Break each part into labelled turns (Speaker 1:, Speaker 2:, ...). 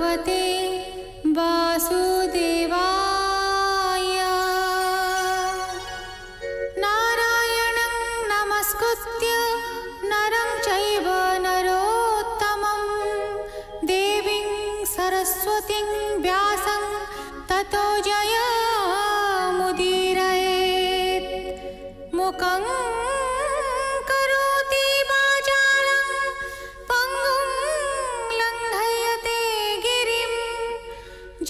Speaker 1: भगवते वासुदेवाय। नारायणं नमस्कृत्य नरं चैव नरोत्तमं देवीं सरस्वतीं व्यासं ततो जयमुदीरयेत्। मुखं करोति वाचालं पङ्गुं लङ्घयते गिरिं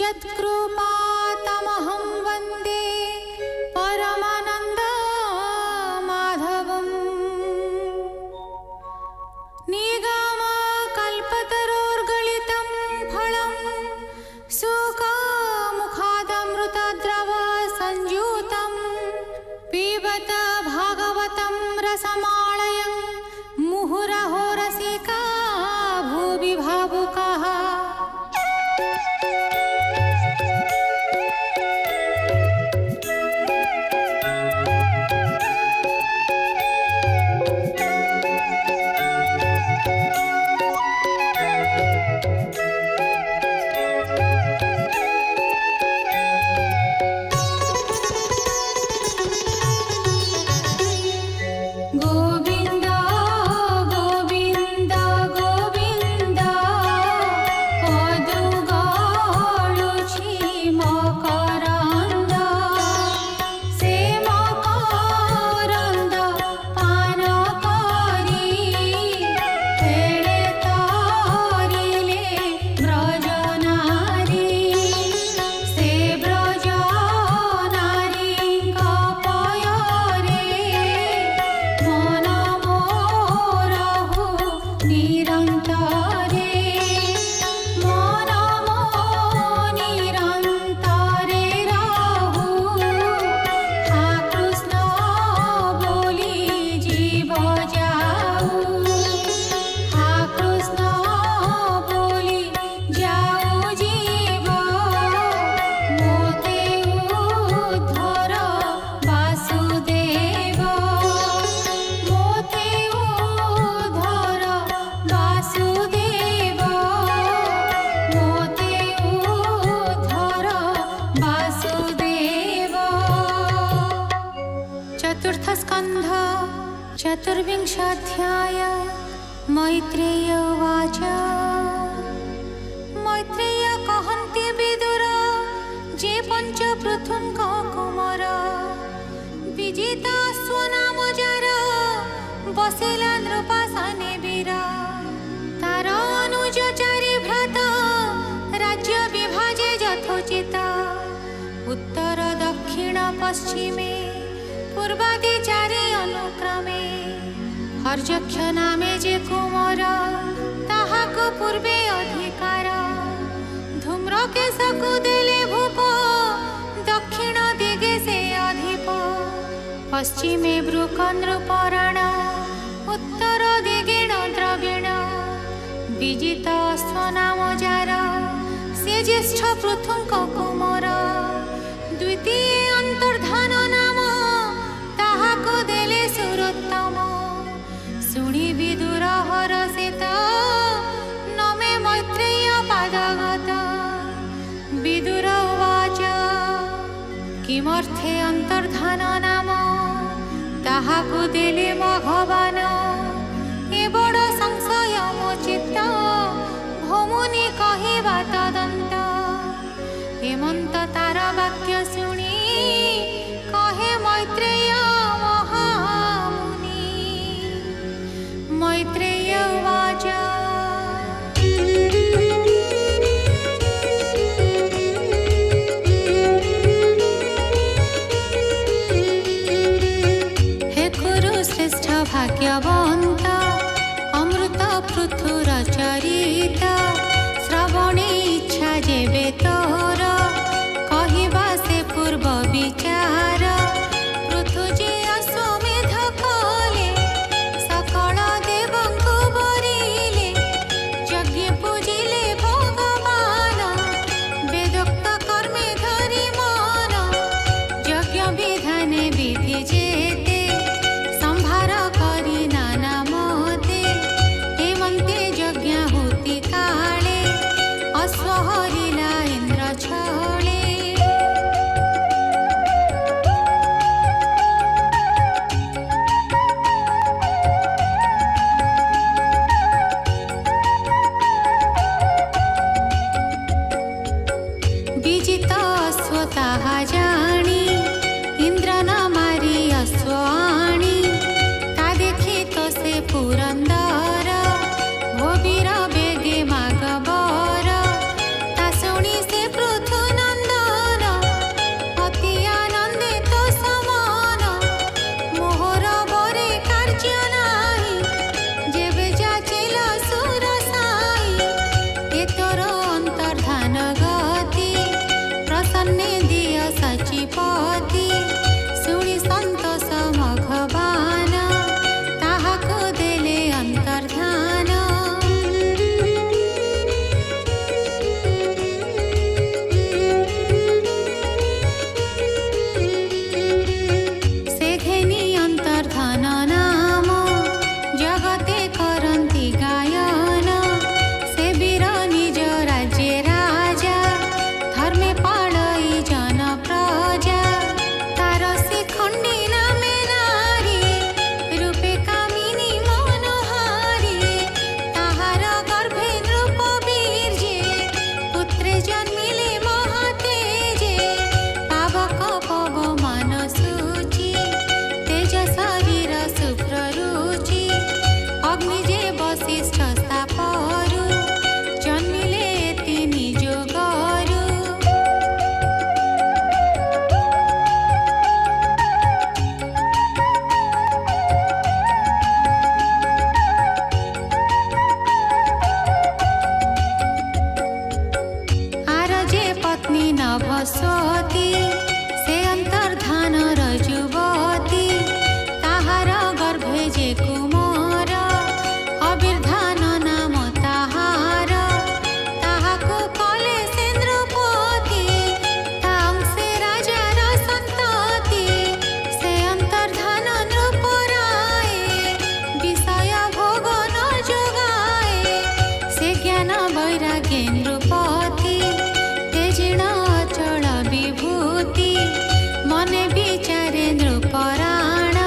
Speaker 1: यत्कृपातमहं वन्दे परमानन्दमाधवम्। निगमकल्पतरोर्गलितं फलं सुखमुखादमृतद्रव संयुतं पिबत भागवतं रसमालयं मुहुरहो रसिका भुवि भावुकाः। गोविन्द गोविन्द गोविन्द पदुगाळुछि मकरन्द से मकरन्द पान करि फेळे तरिले ब्रजनारी से ब्रजनारीଙ୍କ पୟରେ मन मोरहु निरन्तरे मन मो निरन्तरे रहु। हा कृष्ण बोली जीव जाऊ, हा कृष्ण बोली जाऊ जीव मोते उद्धर वासुदेव, मोते उद्धर वासुदेव, मोते उद्धर वासुदेव। चतुर्थ स्कन्ध चतुर्विंशाध्याय। मैत्रेय उवाच। मैत्रेय कहन्ति विदुर जे पंच पृथुंक कुमार विजिता स्वनाम जार बसिला नृपासने वीर। तार अनुज चारि भ्रात राज्य विभाजे यथोचित उत्तर दक्षिण पश्चिमे पूर्वादि चारि अनुक्रमे। हर्यक्ष नामे जे कुमार ताहाको पूर्वे अधिकार। धूम्रकेशकु देले भूप दक्षिण दिगे से अधिप। पश्चिमे वृकनृपराण उत्तर दिगेण द्रविण। विजित स्वनाम जार से ज्येष्ठ पृथुंक कुमार। द्वितीय अंतर्धान नाम ताहाको देले सुरोत्तम। शुणी विदुर हरषित नमे मैत्रेय पादगत। विदुर उवाच किमर्थे अंतर्धान नाम ताहाको देले भगवान। ए बड़ संशय मो चित्त भमुनि कहिबा तदन्त। हेमंत तार वाक्य शुणी कहे मैत्रेय महामुनि। मैत्रेय उवाच हे कुरु श्रेष्ठ भाग्यवन्त अमृत पृथुर चरित। श्रवणे इच्छा जेबे तोर कहिबा से पूर्व विचार। पृथु जे अश्वमेध कले सकल देवंकु बरिले। यज्ञ पूजिले भगवान वेदोक्त कर्मे धरि मन। यज्ञ विधाने विधि जेते संभार करि नाना मते। हेमन्ते यज्ञ होति काले अश्वः सरस्वती से अंतर्धान रजुवती ताहार गर्भे जे कुमार अबिर्धान नाम ताहार ताहाको कले सेन्द्रपति तांसे राजार संतति से अंतर्धान नृपराय विषय भोग न जोगाए से ज्ञान वैराग्य नृपति तेजिण अचल विभूति मने विचारे नृपराण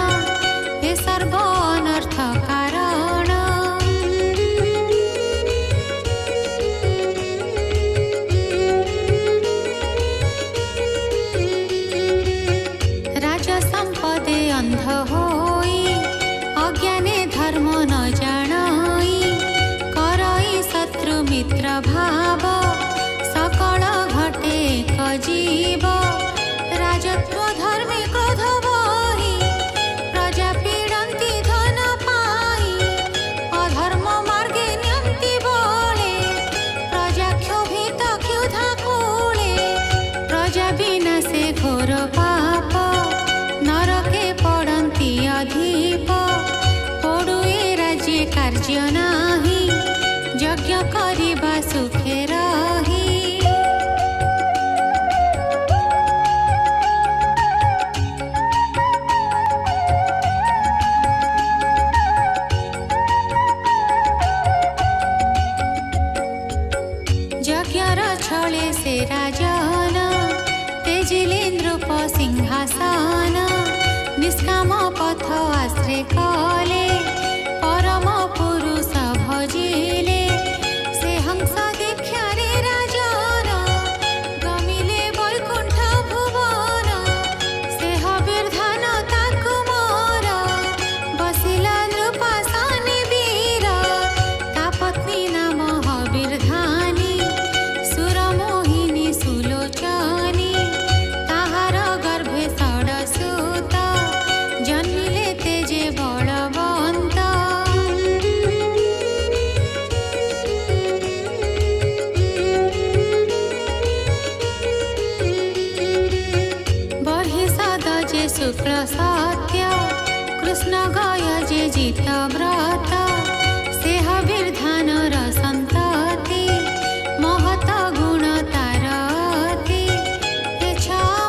Speaker 1: ए सर्व अनर्थ कारण राजा संपदे अंध होई अज्ञाने धर्म न जानाई करई शत्रु मित्र भाव सकल घटे एक जीव राजत्व धर्मे क्रोध बही प्रजा पीड़न्ति धन पाई अधर्म मार्गे न्यन्ति बले प्रजा क्षोभित क्षुधा कूले प्रजा विनाशे घोर पाप नरके पड़न्ति अधिप पड़ुए राज्य कार्य नाही यज्ञ करिबा सुखे रही यज्ञर छले से राजन तेजिले नृप सिंहासन निष्काम पथ आश्रय कले परम पुरुष भजिले से हंस दीक्षा रे राजन गमिले वैकुंठ भुवन से हबिर्धान ताकु मोर बसिला नृपासनि वीर ता पत्नी नाम हबिर्धानी सुरमोहिनी सुलोचनी ताहार गर्भे षडसूत जन्मिले तेजे बलवन्त बहिषद जे शुक्ल सत्य कृष्ण गय जे जित व्रत से हबिर्धान संतति महत गुण तारति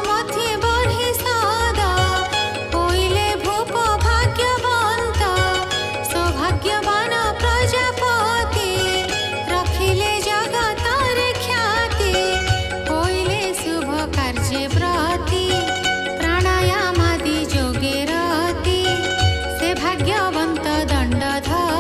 Speaker 1: मध्ये बहिषद होइले भूप भाग्यवन्त सौभाग्यवान प्रजापति रखिले जगतर ख्याति होइले शुभ कार्य व्रती प्राणायामादि जोगे रति से भाग्यवन्त दण्डधर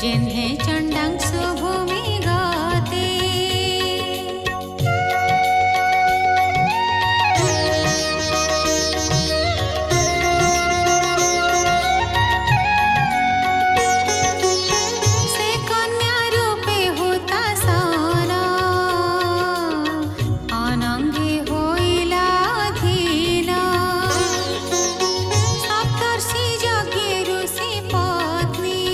Speaker 1: जिन्हें चण्डांग सुभूमि गाते। से कन्या रूपे होता सारा, अनंगे होइला धीना। सप्तर्षि यज्ञ ऋषि पत्नी,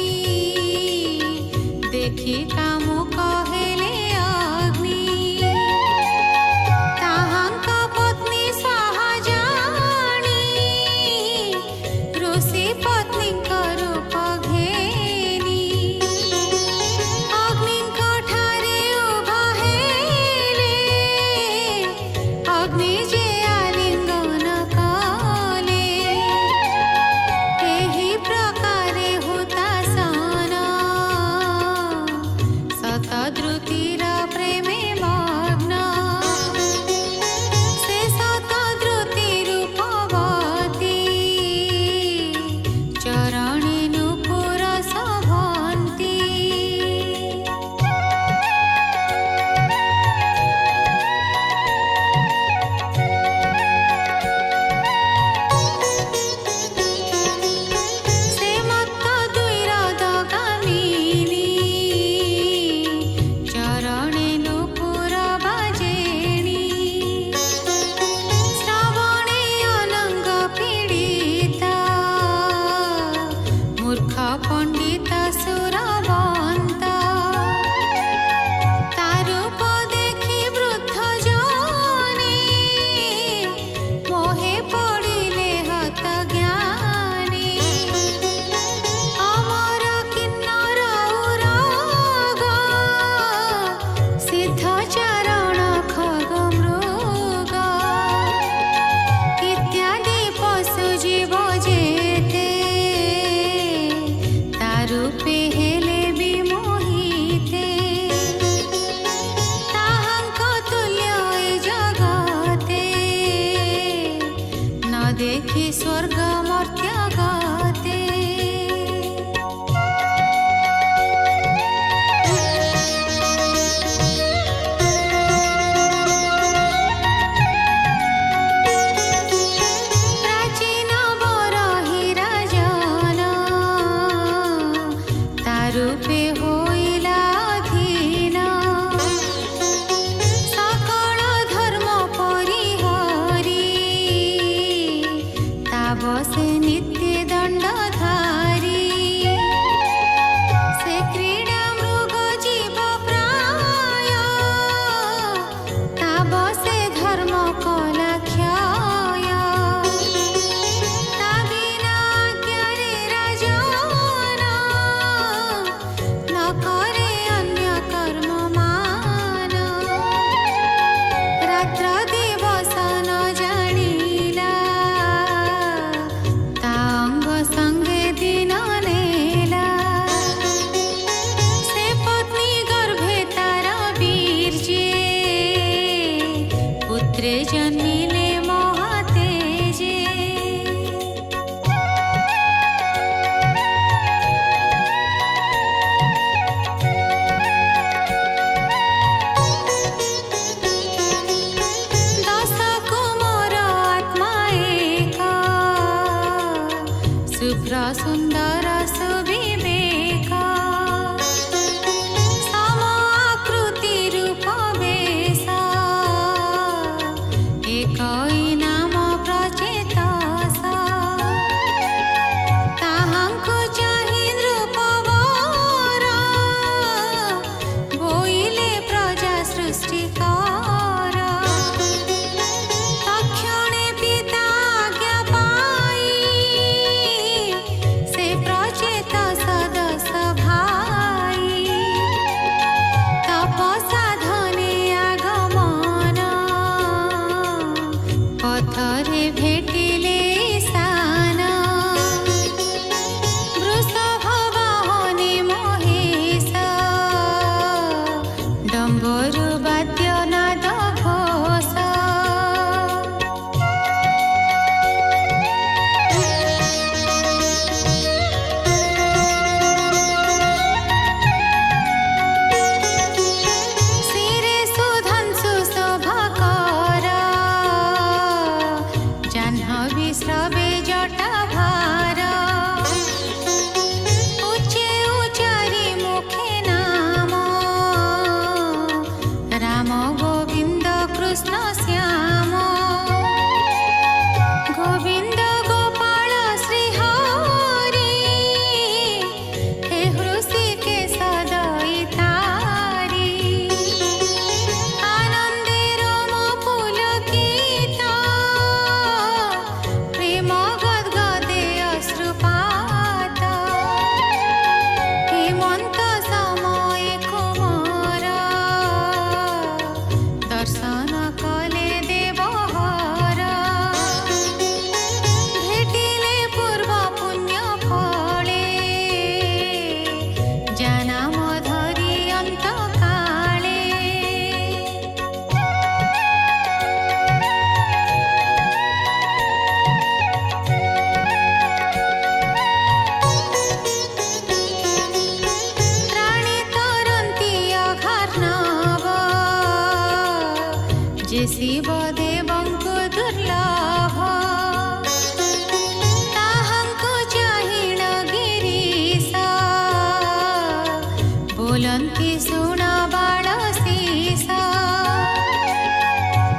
Speaker 1: बोलन्ति सुन बाळ शेषा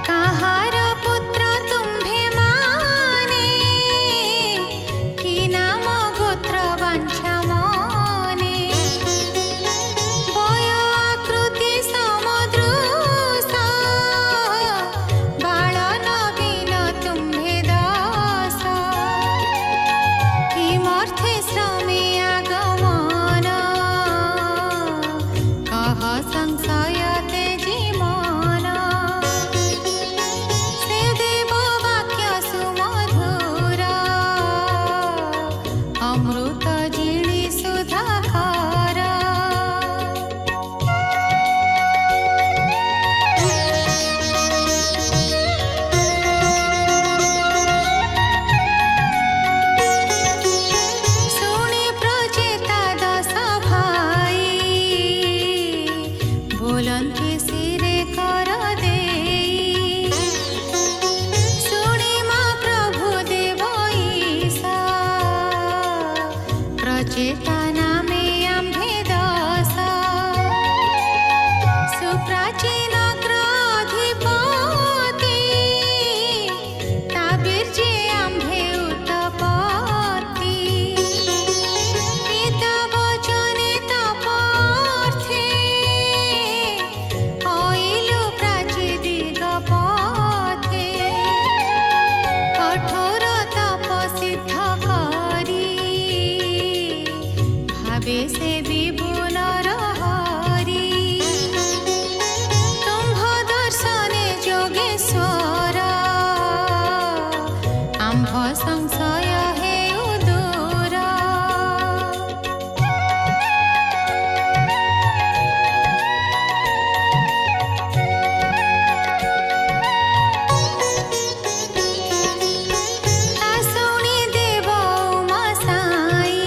Speaker 1: काहार पुत्र तुम्भे माने कि नाम गोत्र वाञ्छा मने बय आकृति समदृश बाळ नवीन तुम्भे दास किमर्थे श्रमे आगमन कह संशय तेजि मन से देव वाक्य सुमधुर अमृत जिणि सुधाकर सुनि प्रचेता दश भाई बोलन्ति सिरे कर देई सुनि मा प्रभु देव ईशा प्रचेता नामे आम्भे दशा सुप्राचीन ग्रधिपति ताबीर्जे आम्भे उत्पत्ति पिता वचने तपर्थी आइलु प्राची दिगपथे कठोर तप सिद्ध करी भावे से विभुन हरि तुम्भ दर्शने जोगेश्वर आम्भ संशय हेउ दूर ता शुणि देव उमा साई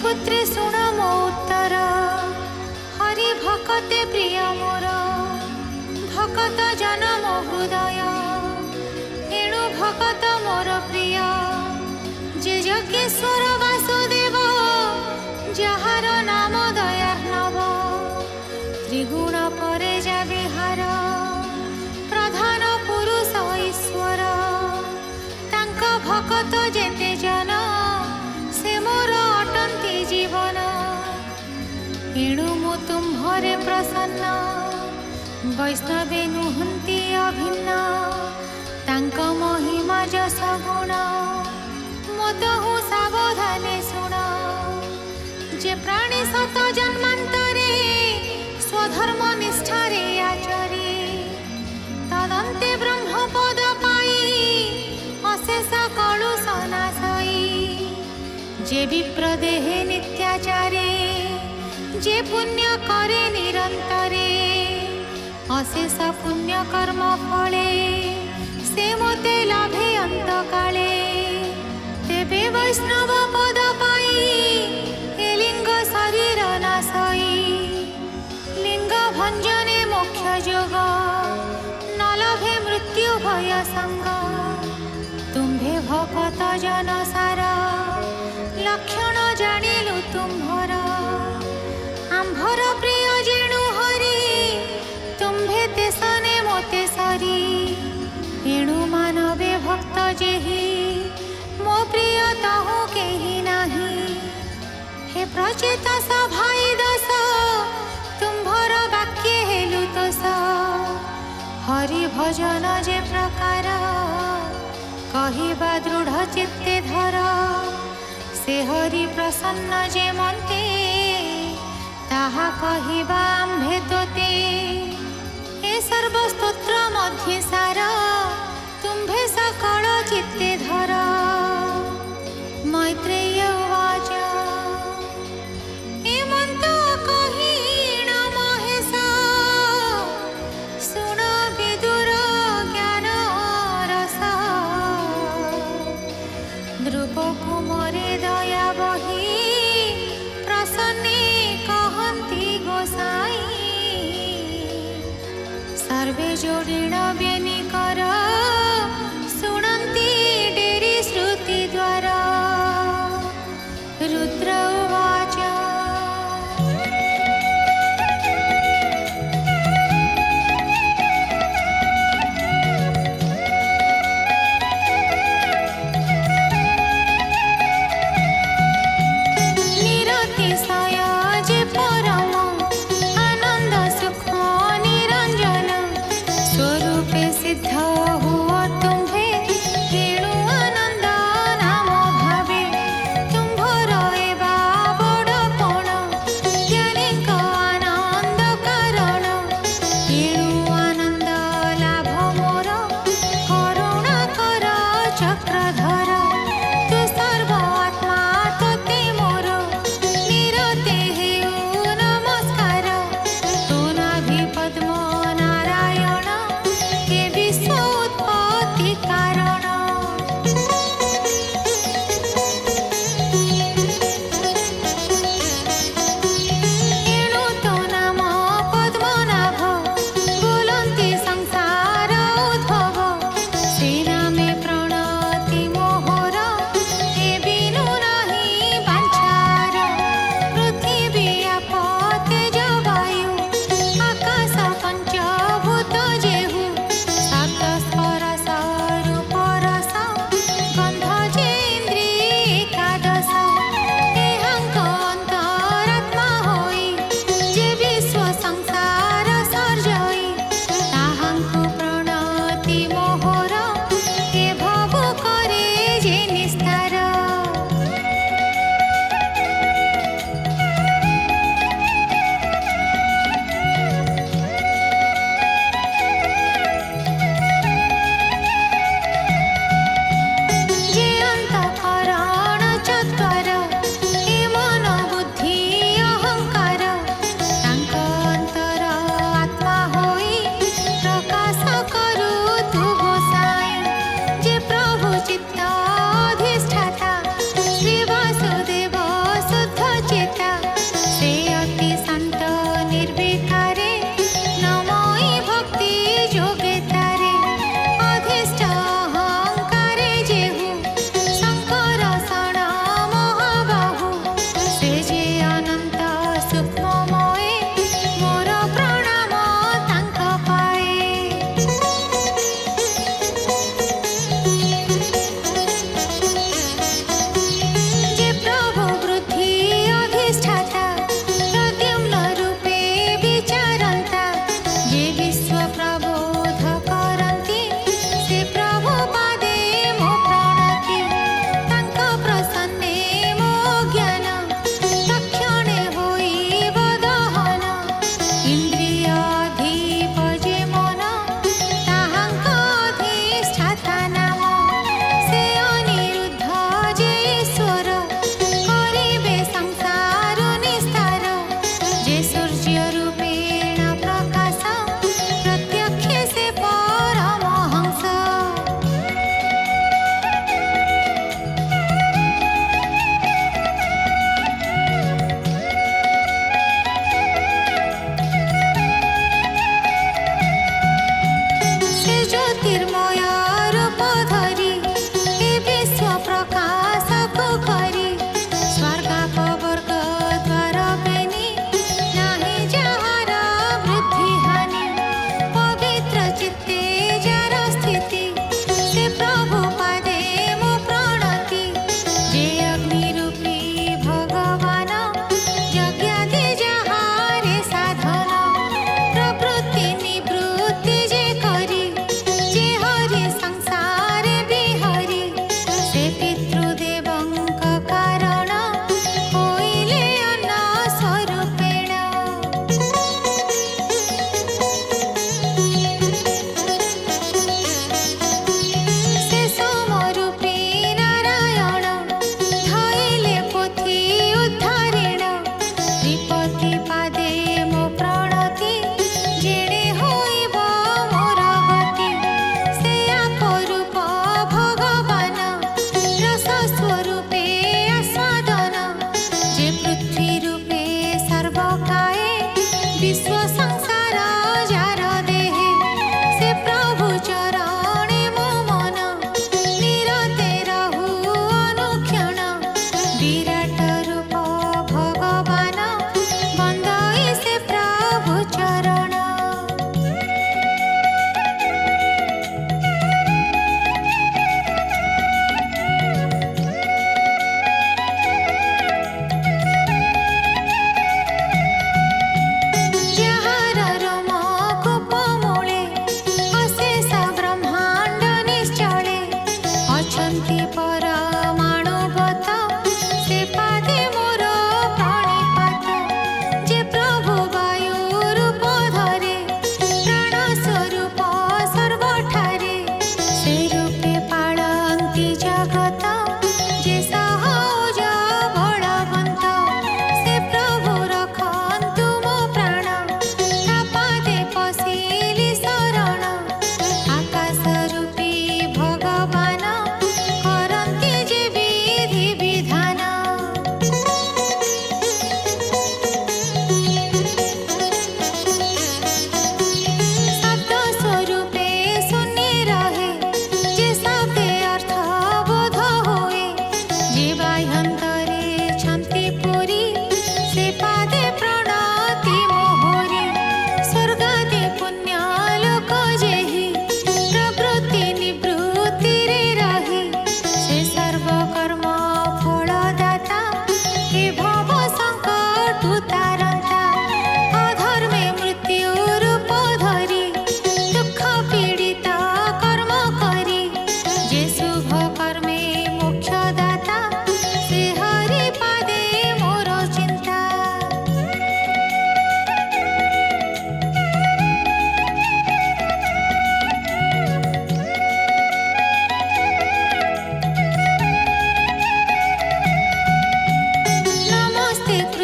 Speaker 1: पुत्रे शुण मो उत्तर हरि भकते प्रिय मोर भकत जन मो हृदय एणु भकत मोर प्रिय जे यज्ञेश्वर वासुदेव जहार नाम दयार्णव त्रिगुण परे जा विहार प्रधान पुरुष ईश्वर तांक भकत जेते जन से मोर अटंती जीवन एणु मु तुम्भरे प्रसन्न वैष्णवे नुहंती अभिन्न तांक महिमा जस गुण मतहु सावधाने शुण जे प्राणी सत जन्मांतरे स्वधर्म निष्ठारे आचरे तदंते ब्रह्म पद पाई अशेष कलुष नाशई जे विप्रदेहे नित्याचारे जे पुण्य करे निरंतरे अशेष पुण्य कर्म फले से मोते लाभे अंत काले तेबे वैष्णव पद पाई ए लिंग शरीर नाशई लिंग भंजने मोक्ष जोग न लभे मृत्यु भय संग तुम्भे भकत जन सार लक्षण जानिलु तुम्भर आंभर प्रिय जेणु हरि तुम्भे तेसने मोते सरी एणु मानवे भक्त जेहि मो प्रिय ताहु केहि नाही हे प्रचेत सभाई दस तुम्भर वाक्य हेलु तोस हरि भजन जे प्रकार कहिबा दृढ़ चित्ते धर से हरि प्रसन्न जे मन्ते ताहा कहिबा आम्भे तोते हे सर्वस्तोत्र मध्ये सार तुम्भे सकल चित्ते धर मैत्रेय उवाच हेमंत कहीण महेश शुण विदुर ज्ञान रस द्रुपकुमरे दया बही प्रसन्ने कहन्ति गोसाई सर्वे जोड़िण बेनिकर शुणन्ति डेरी श्रुति द्वारा रुद्र उवाच निरतिशय जे परम आनंद सुख निरंजन स्वरूपे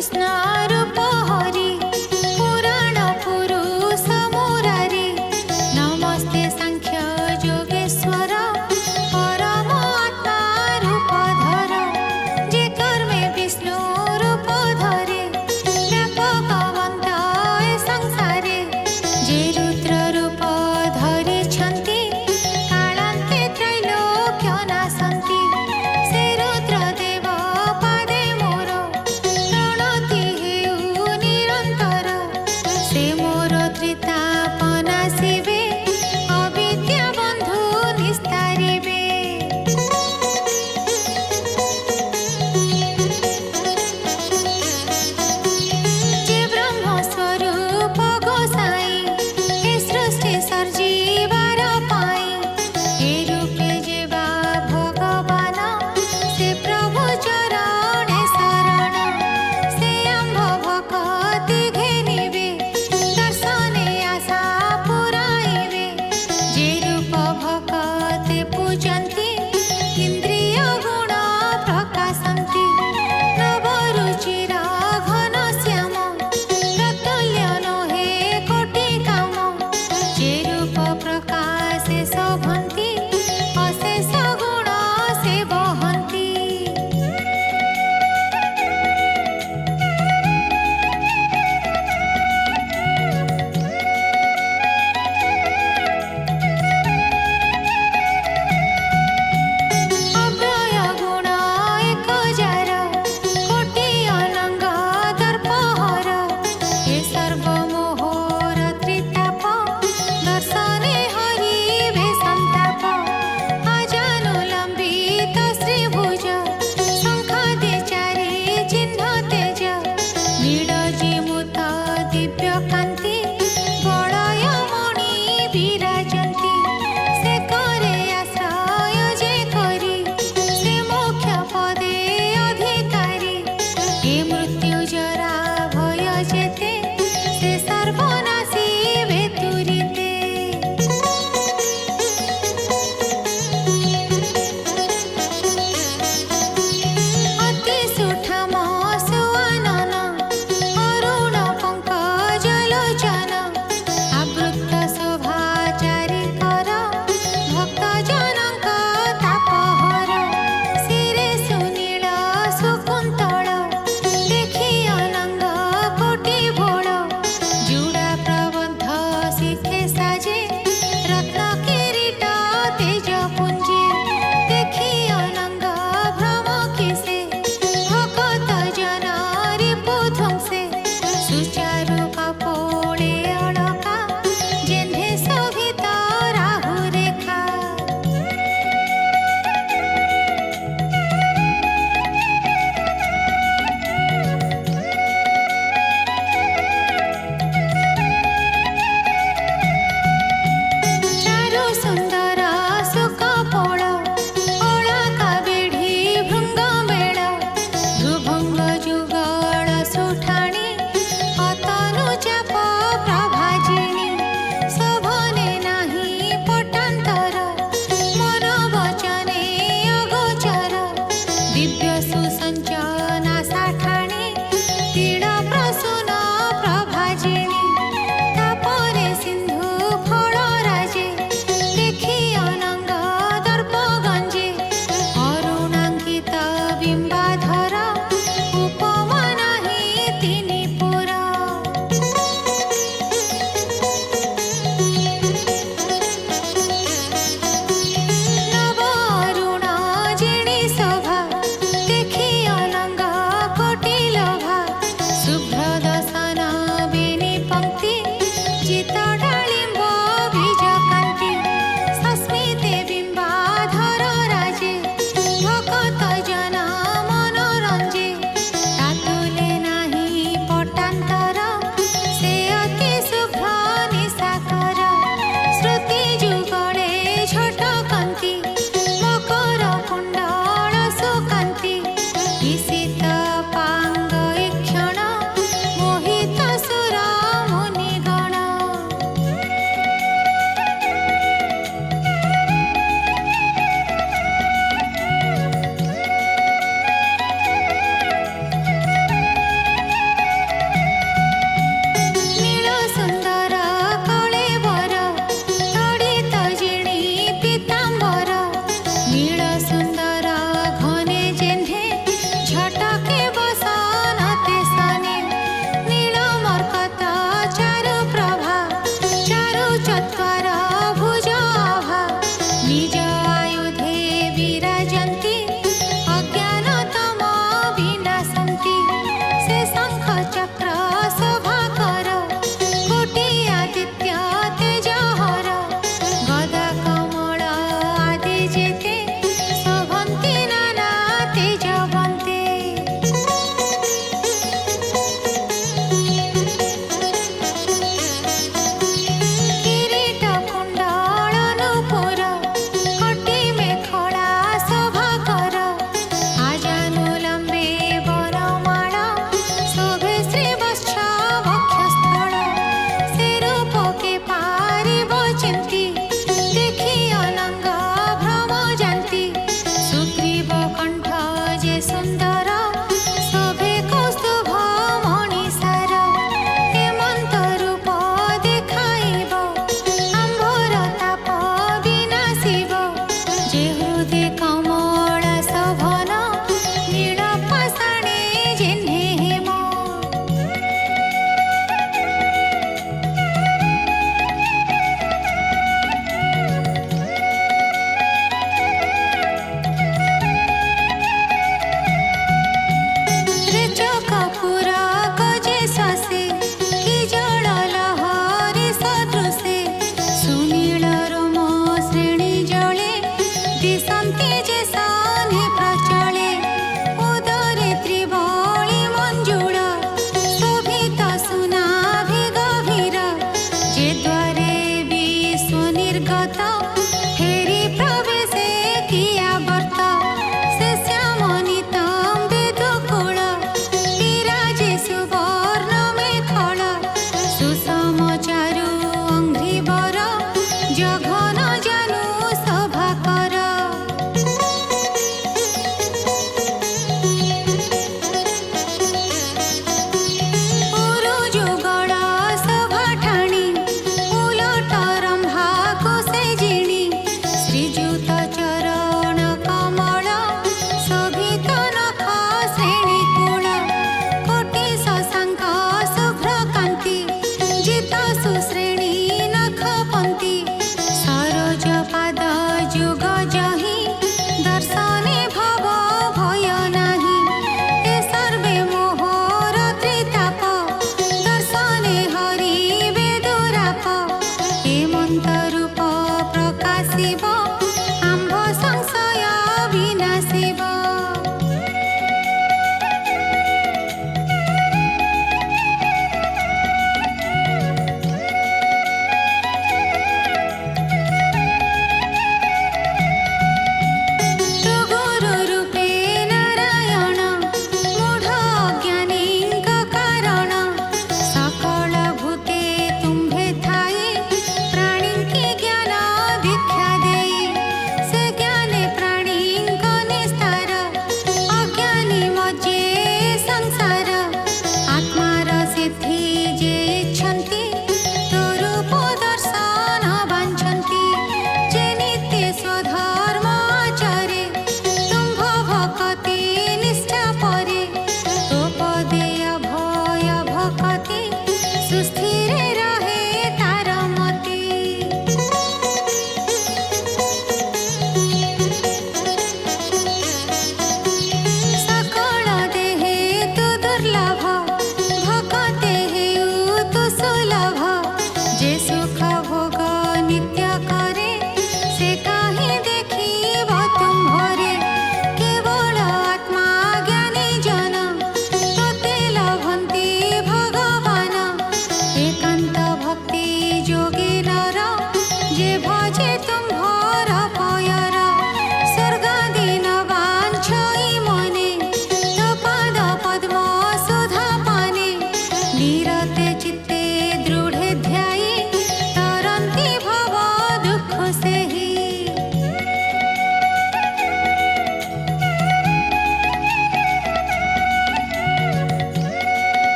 Speaker 1: कृष्ण रूप हरि पुराण पुरुष मुरारी नमस्ते सांख्य योगेश्वर परम आत्मा रूप धर जे कर्मे विष्णु रूप धरे व्यापकवन्त ए संसारे जे रुद्र रूप धरिछन्ति कालान्ते त्रैलोक्य नाशन्ति से रुद्र देव पादे मोर प्रणति हे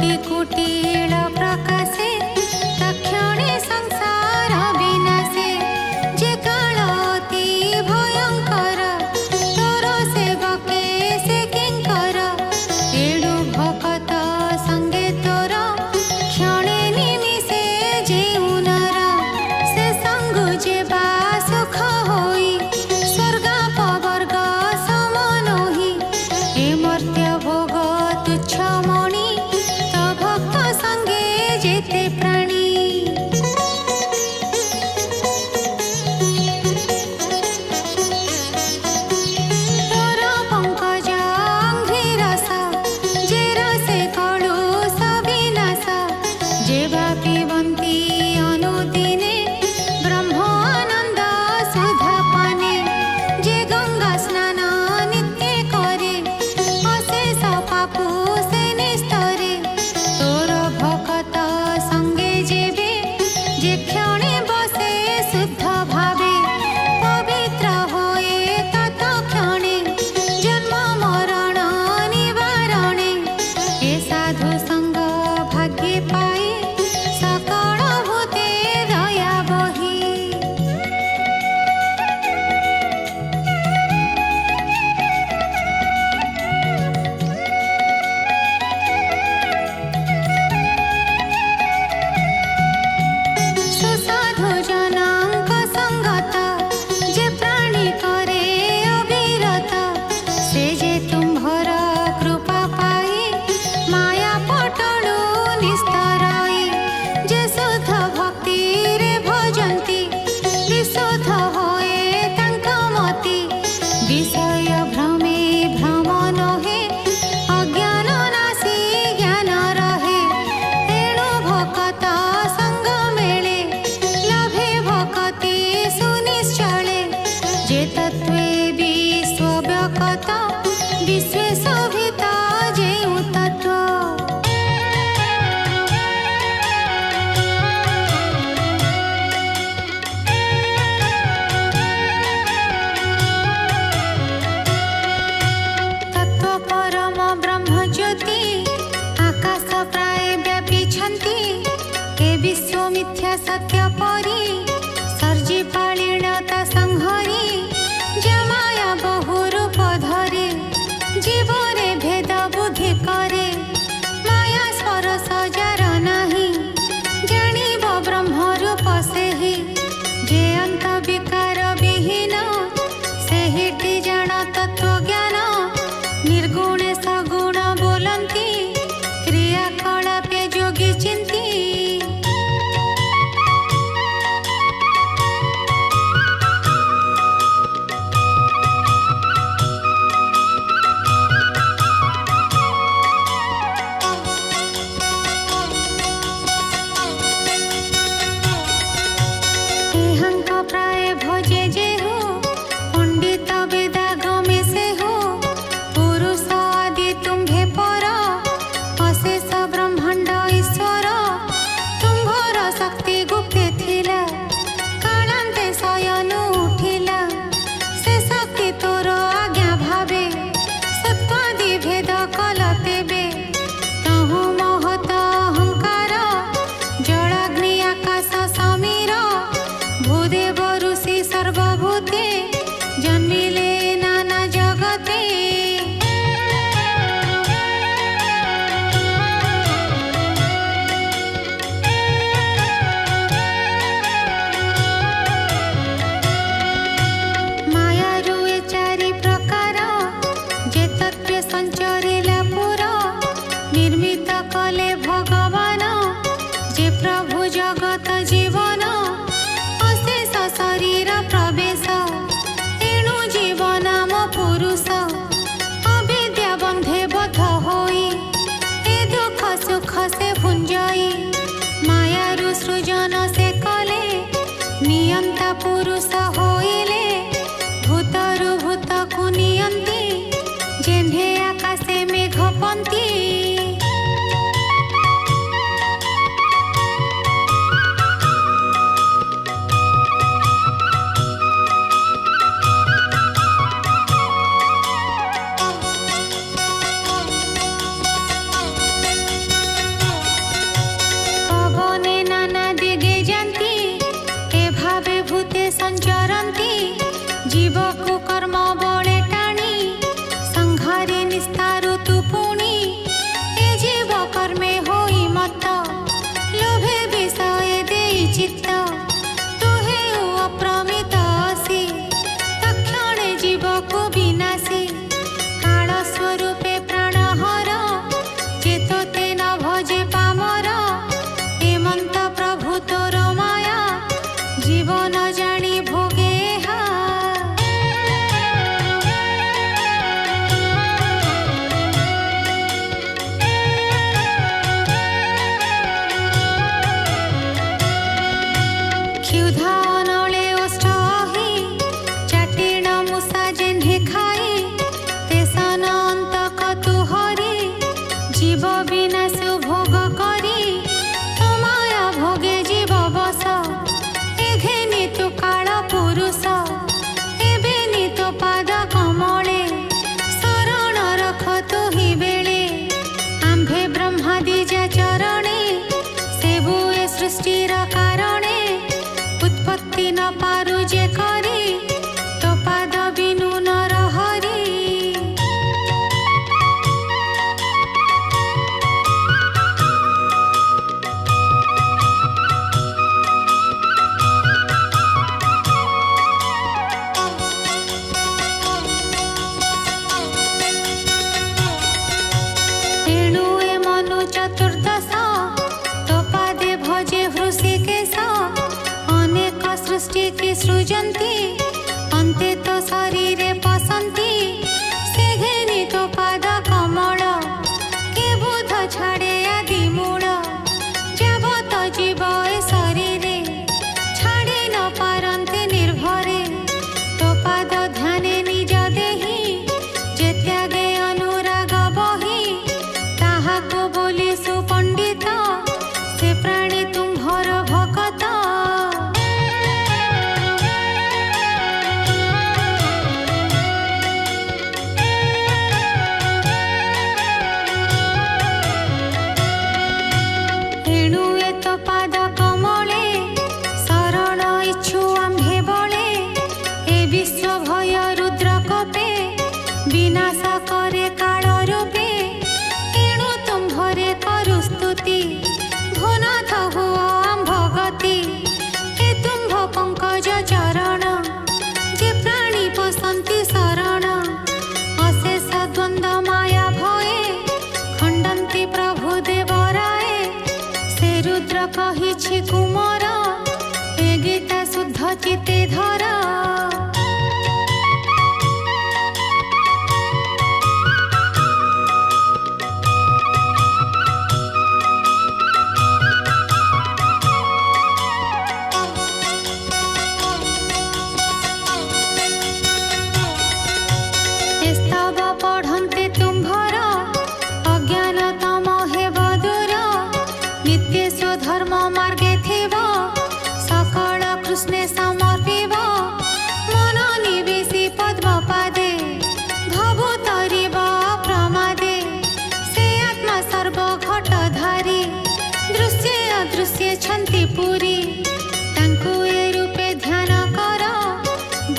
Speaker 1: ଅତି କୁଟିଳ ପ୍ରକାଶେ ତକ୍ଷଣେ ସଂସାର ବିନାଶେ ଯେ କାଳ ଅତି ଭୟଙ୍କର ତୋର ସେବକେ ସେ କିଙ୍କର ଏଣୁ ଭକତ ସଙ୍ଗେ ତୋର କ୍ଷଣେ ନିମିଷେ ଯେଉଁ ନର ସେ ସଙ୍ଗୁ ଯେବା ସୁଖ ହୋଇ ସ୍ୱର୍ଗାପବର୍ଗ ସମନୋହି ଏ ମର୍ତ୍ତ୍ୟ ଭୋଗ ତୁଚ୍ଛ ମଣି ତ ଭକ୍ତ ସଙ୍ଗେ ଯେତେ ପ୍ରାଣୀ ତୋର ପଙ୍କଜ ଅଙ୍ଘ୍ରିରସ ଯେ ରସେ କଳୁ ସବିନାଶ ଯେବା ପିବନ୍ତି ଅନୁଦିନେ ବ୍ରହ୍ମ ଆନନ୍ଦ ସୁଧା ପାନେ ଯେ ଗଙ୍ଗା ସ୍ନାନ ନିତ୍ୟ କରେ ଅଶେଷ ପାପୁ ସେ ନିସ୍ତରେ ତୋର ଭକତ ସଙ୍ଗେ ଯେବେ ଯେ କ୍ଷଣେ ବସେ ଶୁଦ୍ଧ ଭାବେ ପବିତ୍ର ହୋଏ ତତ କ୍ଷଣେ ଜନ୍ମ ମରଣ ନିବାରଣେ ଏ ସାଧୁ ସଙ୍ଗ ଭାଗ୍ୟେ ପାଏ ସକଳ ଭୂତେ ଦୟା ବହି ସୁସାଧୁ ଜନଙ୍କ ସଙ୍ଗତ ଯେ ପ୍ରାଣୀ କରେ ଅବିରତ ସେ ଯେ ତୁମ୍ଭର କୃପା ପାଇ ମାୟା ପଟଳୁ ନିସ୍ତରାଇ ଯେ ଶୁଦ୍ଧ ଭକ୍ତିରେ ଭଜନ୍ତି ବିଶୁଦ୍ଧ ହୋଏ ତାଙ୍କ ମତି ବିଷୟ ଭ୍ରମେ ଭ୍ରମ ନୋହେ ଅଜ୍ଞାନ ନାଶି ଜ୍ଞାନ ରହେ ଏଣୁ ଭକତ ସଙ୍ଗ ମେଳେ ଲଭେ ଭକତି ସୁନିଶ୍ଚଳେ ଯେ ତତ୍ତ୍ୱେ ବିଶ୍ୱବ୍ୟକତ ବିଶ୍ୱେ ଶୋଭିତ ଯେଉଁ ତତ୍ତ୍ୱ ତତ୍ତ୍ୱ ପରମ ବ୍ରହ୍ମ ଜ୍ୟୋତି ଆକାଶ ପ୍ରାୟ ବ୍ୟାପିଛନ୍ତି ଏ ବିଶ୍ୱ ମିଥ୍ୟା ସତ୍ୟ ପରି ସର୍ଜି ପାଳିଣତା ସଂହରି ଯେ ମାୟା ବହୁ ରୂପ ଧରେ ଜୀବରେ ଭେଦ ବୁଦ୍ଧି କରେ ମାୟା ସ୍ପରଶ ଯାର ନାହିଁ ଜାଣିବ ବ୍ରହ୍ମ ରୂପ ସେହି ଯେ ଅନ୍ତ ବିକାର ବିହୀନ ସେହିଟି ଜାଣ ତତ୍ତ୍ୱ ଜ୍ଞାନ ନିର୍ଗୁଣେ ସଗୁଣ ବୋଲନ୍ତି କ୍ରିୟାକଳାପେ ଯୋଗୀ ଚିନ୍ତି ଏହାଙ୍କ ପ୍ରାୟ ଭଜେ ଯେ ହୋ ପଣ୍ଡିତ ବେଦା ଗମେ ସେ ହୋ ପୁରୁଷ ଆଦି ତୁମ୍ଭେ ପର ଅଶେଷ ବ୍ରହ୍ମାଣ୍ଡ ଈଶ୍ୱର ତୁମ୍ଭର ଶକ୍ତି ଗୁପ୍ତେ ଥିଲା କାଳାନ୍ତେ ଶୟନ ଉଠିଲା ସେ ଶକ୍ତି ତୋର ଆଜ୍ଞା ଭାବେ ସତ୍ୱାଦି ଭେଦ କଲ ତେବେ ତହୁଁ ମହତ ଅହଙ୍କାର ଜଳାଗ୍ନି ଆକାଶ ସମୀର ଭୂଦେବ ଋଷି ସର୍ବଭୂତେ ଜନ୍ମିଲେ ନାନା ଜଗତେ ମାୟାରୁ ଏ ଚାରି ପ୍ରକାର ଯେ ତତ୍ତ୍ୱେ ସଞ୍ଚରିଲା ପୁର ନିର୍ମିତ କଲେ ଭଗବାନ ଯେ ପ୍ରଭୁ ଜଗତ ଜୀବନ ଅଶେଷ ଶରୀର ପ୍ରବେଶ ଏଣୁ ଜୀବ ନାମ ପୁରୁଷ ଅବିଦ୍ୟା ବନ୍ଧେ ବଦ୍ଧ ହୋଇ ଏ ଦୁଃଖ ସୁଖ ସେ ଭୁଞ୍ଜଇ ମାୟାରୁ ସୃଜନ ସେ କଲେ ନିୟନ୍ତା ପୁରୁଷ ହୋଇଲେ ଭୂତରୁ ଭୂତକୁ ନିୟନ୍ତି ଯେମ୍ଭେ ଆକାଶେ ମେଘପନ୍ତି कहिछि कुमार ए गीता शुद्ध चित्ते धर। स्तव पढ़न्ते तुम्भर अज्ञानतम हेब दूर नित्य स्वधर्म मार्गे थिब सकल कृष्णे समर्पिब मन निवेशी पद्म पादे भवु तरिब प्रमादे से आत्मा सर्व घटधारी दृश्य अदृश्य छन्ति पुरी तांकु ए रूपे ध्यान कर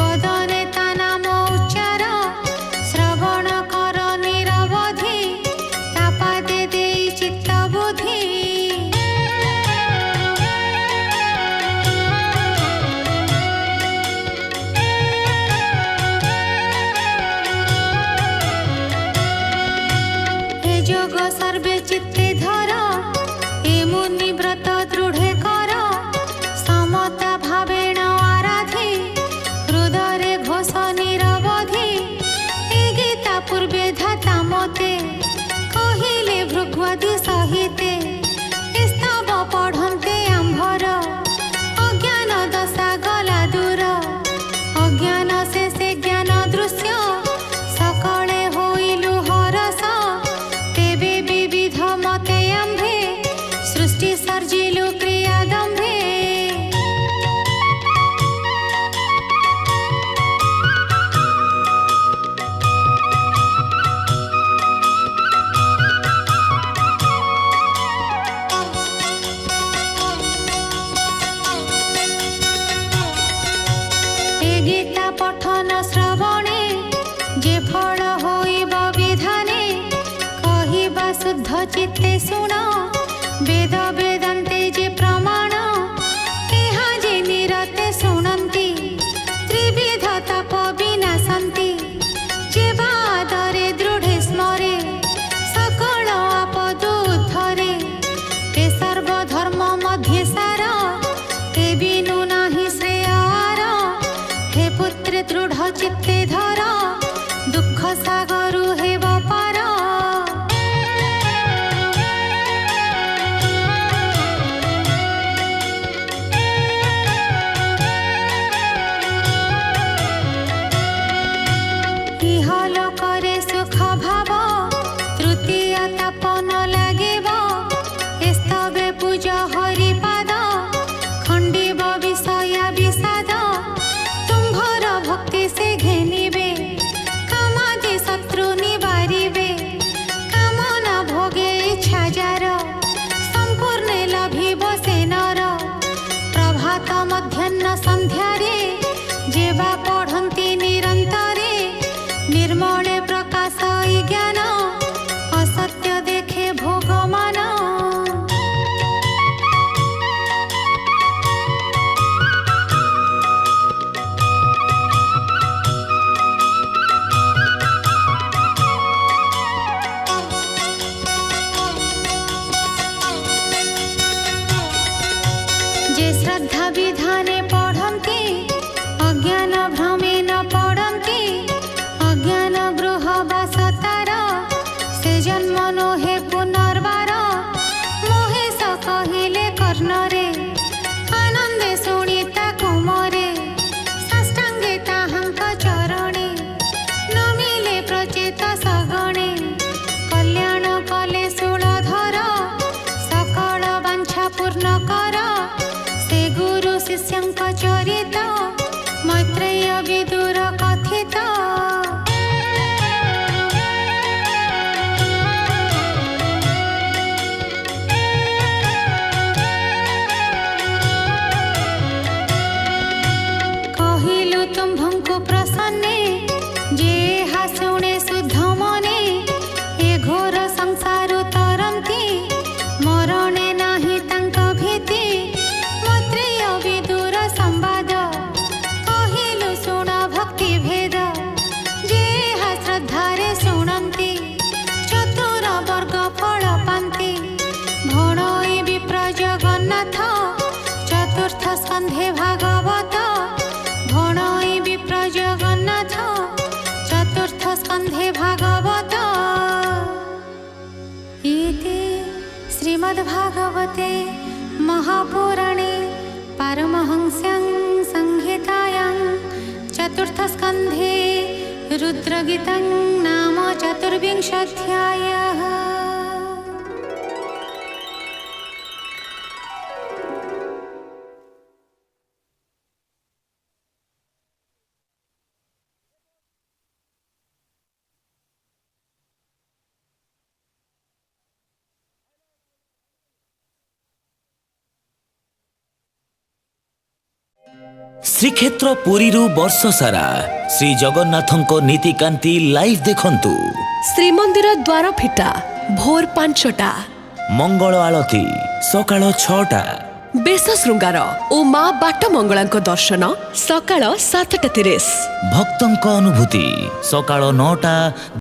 Speaker 1: बदने ता नाम उच्चार श्रवण कर निरवधि तापादे देई चित्त बुद्धि। हे जोग सर्वे चित्ते धर ए मुनि व्रत दृढे कर समता भावेण आराधि हृदय घोष निरवधि ए गीता पूर्वे धाता मते कहिले भृग्वदि सहिते स्तव पढ़न्ते आम्भर अज्ञान दशा गला दूर अज्ञान शेषे ज्ञान दृश्य सकले होइलु हरस तेबे विविध मते आम्भे सृष्टि सर्जिलु क्रियादम्भे। ए गीता पठन श्रवणे जे फल होइब विधाने कहिबा शुद्ध चित्ते सुण वेद वेदान्ते जे प्रमाण एहा जे निरते शुणन्ति त्रिविध तप विनाशन्ति जे बादरे दृढे स्मरे सकल आपद उद्धरे ते सर्वधर्म मध्ये सार ते बिनु नाही श्रेयार। हे पुत्र दृढ चित्ते धर दुःख सागरु हेब पार। इह लोकरे सुख भाव तृतीय ताप न लागिब स्तवे पूज हरिपाद खण्डिब विषय विषाद तुम्भर भक्ति से घेनिबे कामादि शत्रु निवारिबे कामना भोगे इच्छा जार संपूर्ण लभिब से नर। प्रभात मध्याह्न संध्यारे जेबा पढ़न्ति निरन्तरे निर्मले प्रकाश ज्ञान असत्य देखे भोगमान। जे श्रद्धा विधाने पढ़न्ति अज्ञान भ्रमेण पड़न्ति अज्ञान गृह बासतार से जन्म नोहे पुनर्बार महेश कहिले कर्णरे आनन्दे शुणिता कुमरे साष्टांगे ताहांक चरणे न मिले प्रचेत सगणे कल्याण कले शूलधर सकल वांछा पूर्ण कर से गुरु शिष्य श्रीमद्भागवते महापुराणे पारमहंस्यां संहितायां चतुर्थस्कन्धे रुद्रगीतं नाम चतुर्विंशोऽध्यायः।
Speaker 2: श्रीक्षेत्र पुरीरू वर्ष सारा श्री जगन्नाथंको नीतिकांति लाइव देखंतु।
Speaker 3: श्रीमंदिर द्वार फिटा भोर 5टा,
Speaker 2: मंगल आलती सकाळ 6टा,
Speaker 3: बेश श्रृंगार ओ मां बाट मंगलांको दर्शन सकाळ 7:30,
Speaker 2: भक्तंक अनुभूति सकाळ 9टा